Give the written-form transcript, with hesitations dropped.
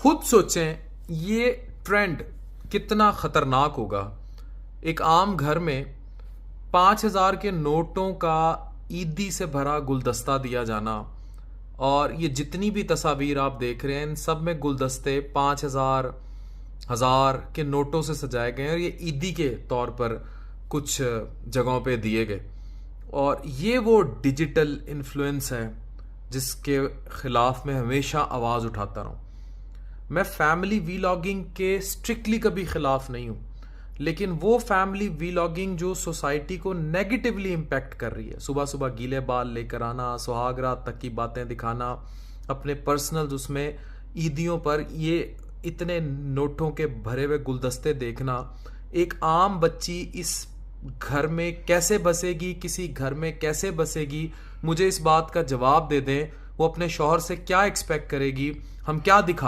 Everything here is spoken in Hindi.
खुद सोचें ये ट्रेंड कितना खतरनाक होगा। एक आम घर में 5,000 के नोटों का ईदी से भरा गुलदस्ता दिया जाना, और ये जितनी भी तस्वीर आप देख रहे हैं इन सब में गुलदस्ते 5,000 हजार के नोटों से सजाए गए हैं, और ये ईदी के तौर पर कुछ जगहों पे दिए गए। और ये वो डिजिटल इन्फ्लुएंस है जिसके खिलाफ मैं हमेशा आवाज़ उठाता रहूं। मैं फैमिली वीलॉगिंग के स्ट्रिक्टली कभी खिलाफ नहीं हूं, लेकिन वो फैमिली वीलॉगिंग जो सोसाइटी को नेगेटिवली इम्पैक्ट कर रही है, सुबह सुबह गीले बाल लेकर आना, सुहागरात तक की बातें दिखाना, अपने पर्सनल उसमें ईदियों पर ये इतने नोटों के भरे हुए गुलदस्ते देखना, एक आम बच्ची इस घर में कैसे बसेगी, किसी घर में कैसे बसेगी? मुझे इस बात का जवाब दे दें, वो अपने शौहर से क्या एक्सपेक्ट करेगी, हम क्या दिखा